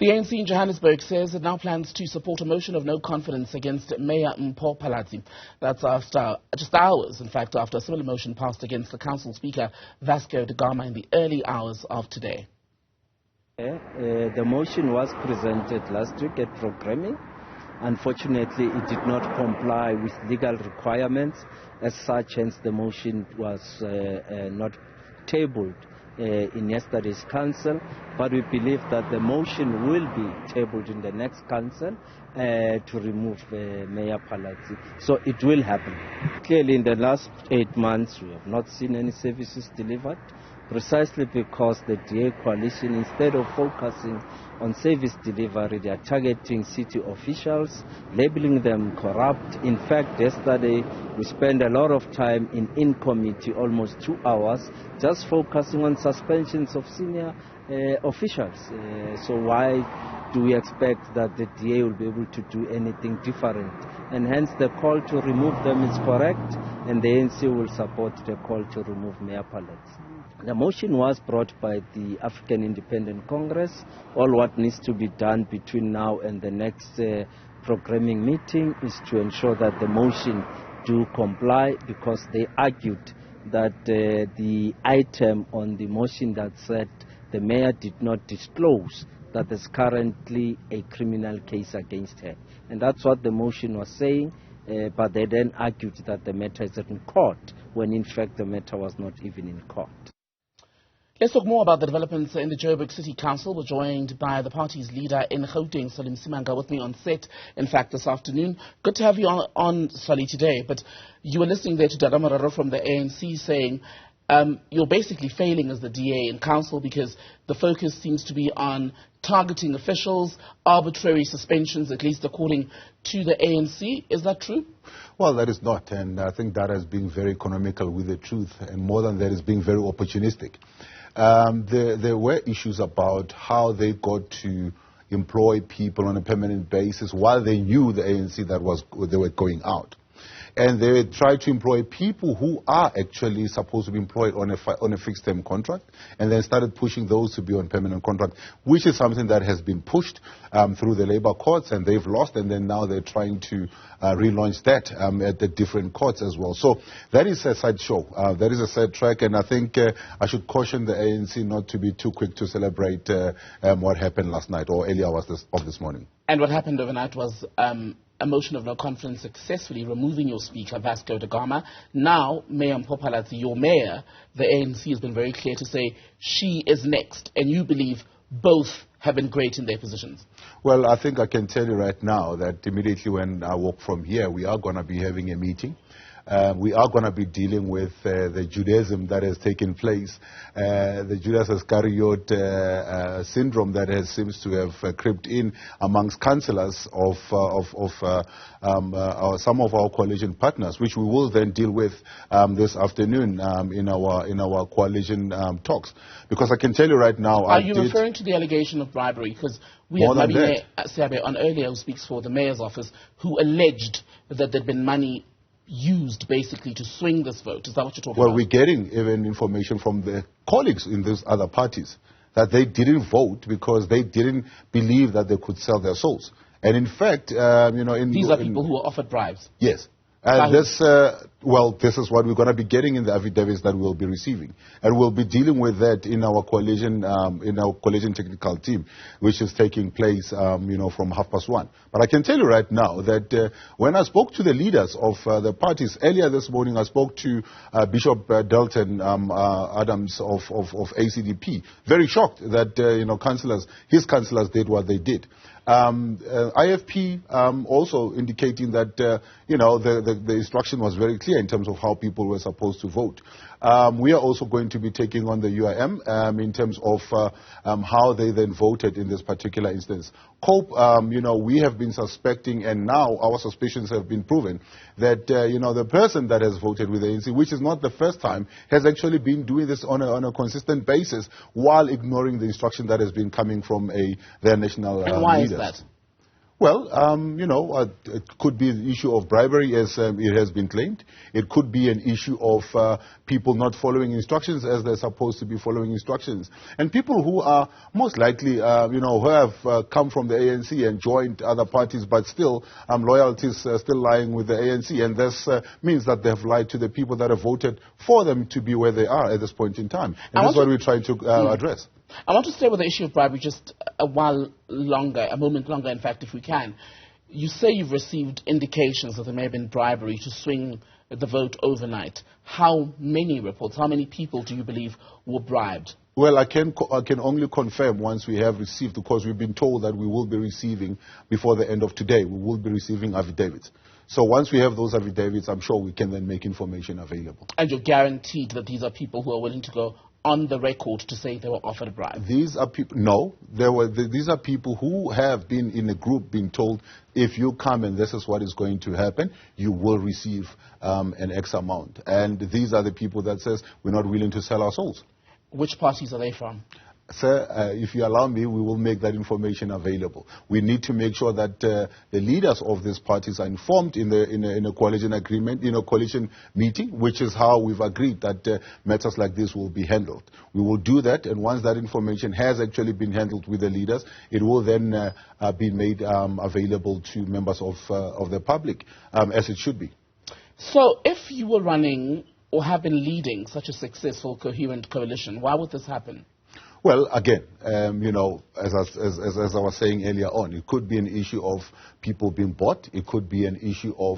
The ANC in Johannesburg says it now plans to support a motion of no confidence against Mayor Mpho Phalatse. That's after just hours, in fact, after a similar motion passed against the council speaker, Vasco Da Gama, in the early hours of today. The motion was presented last week at programming. Unfortunately, it did not comply with legal requirements. As such, hence the motion was not tabled in yesterday's council, but we believe that the motion will be tabled in the next council to remove Mayor Phalatse. So it will happen. Clearly, in the last 8 months, we have not seen any services delivered, precisely because the DA coalition, instead of focusing on service delivery, they are targeting city officials, labeling them corrupt. In fact, yesterday we spent a lot of time in committee, almost 2 hours, just focusing on suspensions of senior officials. So why do we expect that the DA will be able to do anything different? And hence the call to remove them is correct, and the ANC will support the call to remove Mayor Phalatse. The motion was brought by the African Independent Congress. All what needs to be done between now and the next programming meeting is to ensure that the motion do comply, because they argued that the item on the motion that said the mayor did not disclose that there's currently a criminal case against her. And that's what the motion was saying, but they then argued that the matter is in court, when in fact the matter was not even in court. Let's talk more about the developments in the Joburg City Council. We're joined by the party's leader in Gauteng, Solly Msimanga, with me on set, in fact, this afternoon. Good to have you on Solly, today. But you were listening there to Dada Morero from the ANC saying you're basically failing as the DA in council because the focus seems to be on targeting officials, arbitrary suspensions, at least according to the ANC. Is that true? Well, that is not, and I think Dada is being very economical with the truth, and more than that, is being very opportunistic. There were issues about how they got to employ people on a permanent basis while they knew the ANC that they were going out. And they tried to employ people who are actually supposed to be employed on a fixed-term contract, and then started pushing those to be on permanent contract, which is something that has been pushed through the labor courts, and they've lost, and then now they're trying to relaunch that at the different courts as well. So that is a sideshow. That is a side track, and I think I should caution the ANC not to be too quick to celebrate what happened last night or early hours of this morning. And what happened overnight was a motion of no confidence successfully removing your speaker, Vasco Da Gama. Now, Mayor Mpho Phalatse, your mayor, the ANC has been very clear to say she is next, and you believe both have been great in their positions. Well, I think I can tell you right now that immediately when I walk from here, we are going to be having a meeting. We are going to be dealing with the Judaism that has taken place, the Judas Iscariot syndrome that seems to have crept in amongst councillors of some of our coalition partners, which we will then deal with this afternoon in our coalition talks. Because I can tell you right now, are you referring to the allegation of bribery? Because we have Mayor Siabe on earlier, who speaks for the mayor's office, who alleged that there'd been money used basically to swing this vote. Is that what you're talking about? Well, we're getting even information from the colleagues in those other parties that they didn't vote because they didn't believe that they could sell their souls. And in fact, these are people who were offered bribes. Yes. And this is what we're going to be getting in the affidavits that we'll be receiving, and we'll be dealing with that in our coalition technical team, which is taking place, from 1:30. But I can tell you right now that when I spoke to the leaders of the parties earlier this morning, I spoke to Bishop Dalton Adams of ACDP, very shocked that his councillors did what they did. IFP also indicating that the instruction was very clear in terms of how people were supposed to vote. We are also going to be taking on the UIM in terms of how they then voted in this particular instance. COPE, we have been suspecting, and now our suspicions have been proven, that the person that has voted with the ANC, which is not the first time, has actually been doing this on a consistent basis while ignoring the instruction that has been coming from their national and why leaders. Is that? Well, it could be the issue of bribery, as it has been claimed. It could be an issue of people not following instructions as they're supposed to be following instructions. And people who are most likely, who have come from the ANC and joined other parties, but still loyalties still lying with the ANC. And this means that they have lied to the people that have voted for them to be where they are at this point in time. And that's what we're trying to address. I want to stay with the issue of bribery just a while longer, a moment longer, in fact, if we can. You say you've received indications that there may have been bribery to swing the vote overnight. How many reports, how many people do you believe were bribed? Well, I can only confirm once we have received, because we've been told that we will be receiving, before the end of today, we will be receiving affidavits. So once we have those affidavits, I'm sure we can then make information available. And you're guaranteed that these are people who are willing to go on the record to say they were offered a bribe? These are people, no. These are people who have been in a group being told, if you come and this is what is going to happen, you will receive an X amount. And these are the people that says, we're not willing to sell our souls. Which parties are they from? Sir, if you allow me, we will make that information available. We need to make sure that the leaders of these parties are informed in a coalition agreement, in a coalition meeting, which is how we've agreed that matters like this will be handled. We will do that, and once that information has actually been handled with the leaders, it will then be made available to members of the public, as it should be. So if you were running or have been leading such a successful, coherent coalition, why would this happen? Well, again, as I was saying earlier on, it could be an issue of people being bought. It could be an issue of,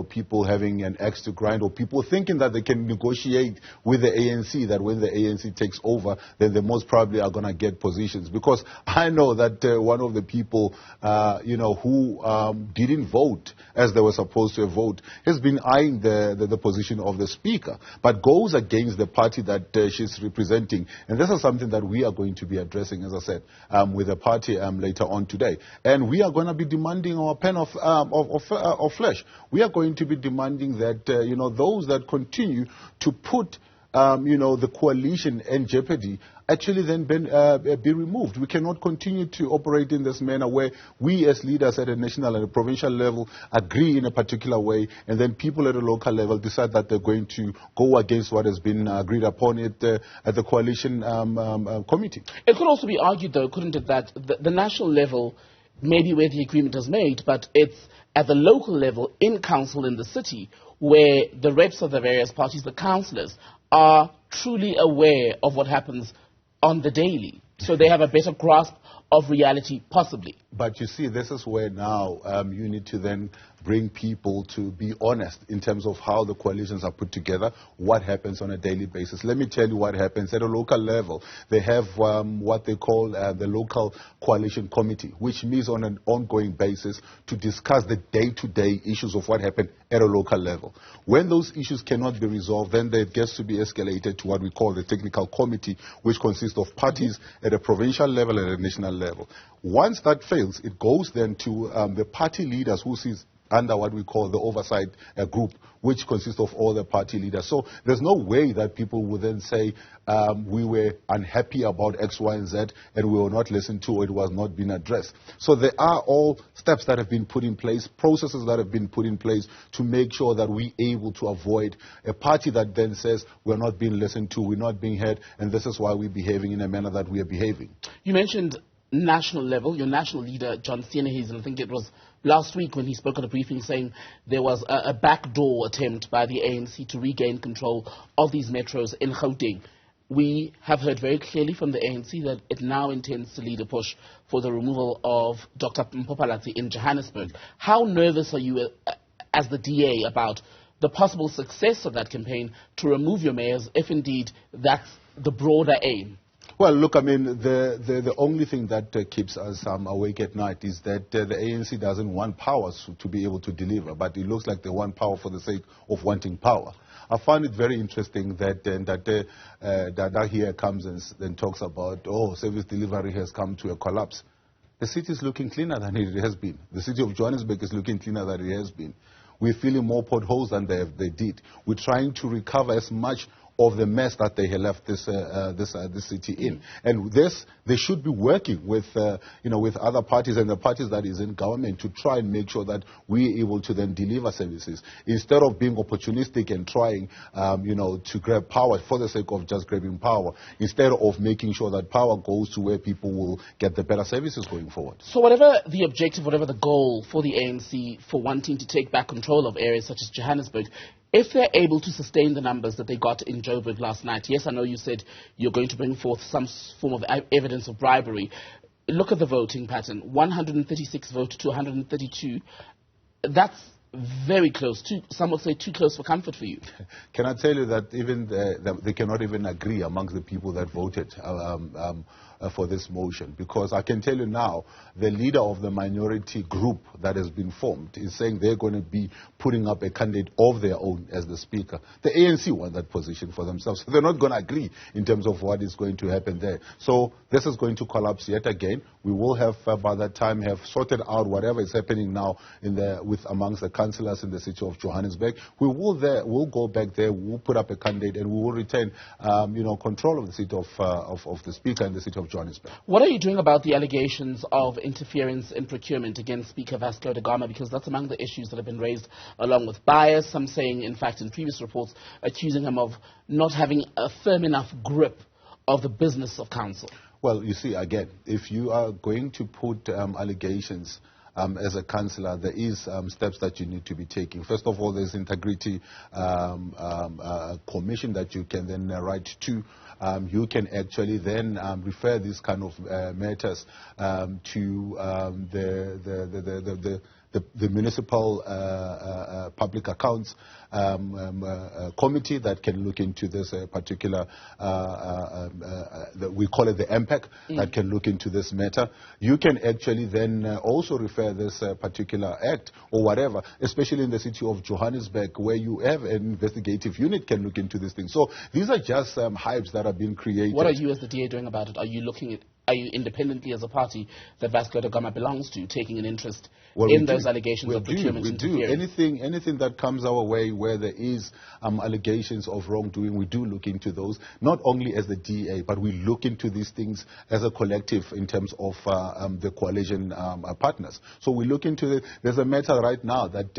people having an axe to grind, or people thinking that they can negotiate with the ANC, that when the ANC takes over, then they most probably are going to get positions. Because I know that one of the people, who didn't vote as they were supposed to have voted, has been eyeing the position of the speaker, but goes against the party that she's representing. And this is something that we are going to be addressing, as I said, with the party later on today. And we are going to be demanding our pen of flesh. We are going to be demanding that, those that continue to put, the coalition in jeopardy actually then be removed. We cannot continue to operate in this manner where we as leaders at a national and a provincial level agree in a particular way, and then people at a local level decide that they're going to go against what has been agreed upon at the coalition committee. It could also be argued, though, couldn't it, that the national level may be where the agreement is made, but it's at the local level, in council in the city, where the reps of the various parties, the councillors, are truly aware of what happens on the daily. So they have a better grasp of reality, possibly. But you see, this is where now you need to then bring people to be honest in terms of how the coalitions are put together, what happens on a daily basis. Let me tell you what happens. At a local level, they have what they call the local coalition committee, which meets on an ongoing basis to discuss the day-to-day issues of what happened at a local level. When those issues cannot be resolved, then it gets to be escalated to what we call the technical committee, which consists of parties at a provincial level and a national level. Once that fails, it goes then to the party leaders, who sits under what we call the oversight group, which consists of all the party leaders. So there's no way that people will then say we were unhappy about X, Y, and Z, and we were not listened to, or it was not being addressed. So there are all steps that have been put in place, processes that have been put in place to make sure that we're able to avoid a party that then says we're not being listened to, we're not being heard, and this is why we're behaving in a manner that we are behaving. You mentioned national level. Your national leader, John Steenhuisen, I think it was last week when he spoke at a briefing, saying there was a backdoor attempt by the ANC to regain control of these metros in Gauteng. We have heard very clearly from the ANC that it now intends to lead a push for the removal of Dr. Mpho Phalatse in Johannesburg. How nervous are you as the DA about the possible success of that campaign to remove your mayors, if indeed that's the broader aim? Well, look, I mean, the only thing that keeps us awake at night is that the ANC doesn't want powers to be able to deliver, but it looks like they want power for the sake of wanting power. I find it very interesting that Dada here comes and talks about, service delivery has come to a collapse. The city is looking cleaner than it has been. The city of Johannesburg is looking cleaner than it has been. We're feeling more potholes than they did. We're trying to recover as much of the mess that they have left this city in. And this, they should be working with, with other parties and the parties that is in government to try and make sure that we're able to then deliver services instead of being opportunistic and trying, to grab power for the sake of just grabbing power, instead of making sure that power goes to where people will get the better services going forward. So whatever the objective, whatever the goal for the ANC for wanting to take back control of areas such as Johannesburg, if they're able to sustain the numbers that they got in Joburg last night, yes, I know you said you're going to bring forth some form of evidence of bribery. Look at the voting pattern, 136 votes to 132. That's very close, some would say too close for comfort for you. Can I tell you that even they cannot even agree amongst the people that voted for this motion? Because I can tell you now, the leader of the minority group that has been formed is saying they're going to be putting up a candidate of their own as the speaker. The ANC want that position for themselves. They're not going to agree in terms of what is going to happen there. So this is going to collapse yet again. We will have, by that time, have sorted out whatever is happening now amongst the councillors in the city of Johannesburg. We'll go back there, we'll put up a candidate, and we will retain, control of the seat of the speaker in the city of Johannesburg. What are you doing about the allegations of interference in procurement against Speaker Vasco Da Gama? Because that's among the issues that have been raised along with bias. Some saying, in fact, in previous reports, accusing him of not having a firm enough grip of the business of council. Well, you see, again, if you are going to put allegations as a councillor, there is steps that you need to be taking. First of all, there's integrity commission that you can then write to. You can actually then refer these kind of matters to the municipal public accounts committee that can look into this particular, we call it the MPAC, that can look into this matter. You can actually then also refer this particular act or whatever, especially in the city of Johannesburg, where you have an investigative unit can look into this thing. So these are just hypes that are being created. What are you as the DA doing about it? Are you independently as a party that Vasco Da Gama belongs to, taking an interest in those allegations of procurement interference? Anything that comes our way where there is allegations of wrongdoing, we do look into those, not only as the DA, but we look into these things as a collective in terms of the coalition partners. So we look into it. There's a matter right now that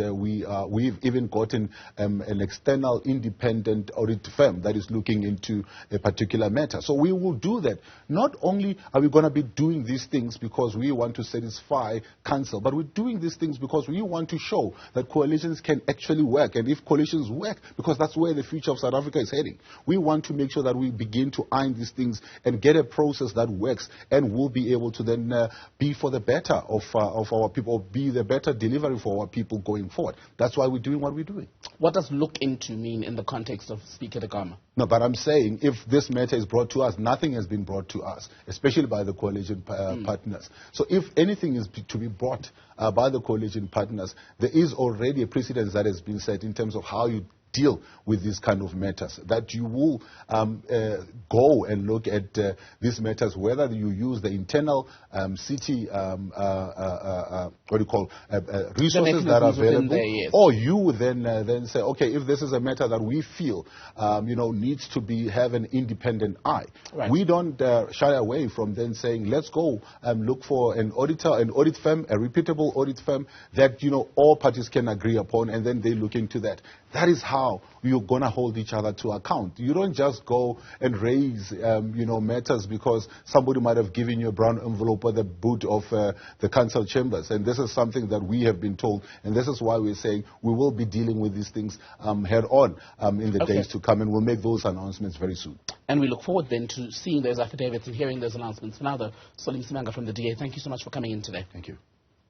we've even gotten an external independent audit firm that is looking into a particular matter. So we will do that. Not only are we going to be doing these things because we want to satisfy council, but we're doing these things because we want to show that coalitions can actually work. And if coalitions work, because that's where the future of South Africa is heading, we want to make sure that we begin to iron these things and get a process that works, and we'll be able to then be for the better of our people, be the better delivery for our people going forward. That's why we're doing what we're doing. What does look into mean in the context of Speaker Da Gama? No, but I'm saying if this matter is brought to us, nothing has been brought to us, especially by the coalition partners. So if anything is to be brought by the coalition partners, there is already a precedent that has been set in terms of how you deal with these kind of matters, that you will go and look at these matters, whether you use the internal city resources that are available, there, yes. or you would then say, okay, if this is a matter that we feel needs to have an independent eye. Right. We don't shy away from then saying, let's go look for an auditor, an audit firm, a reputable audit firm that all parties can agree upon, and then they look into that. That is how you're going to hold each other to account. You don't just go and raise, matters because somebody might have given you a brown envelope or the boot of the council chambers. And this is something that we have been told. And this is why we're saying we will be dealing with these things head on in the days to come. And we'll make those announcements very soon. And we look forward then to seeing those affidavits and hearing those announcements. For now, though, Solly Msimanga from the DA, thank you so much for coming in today. Thank you.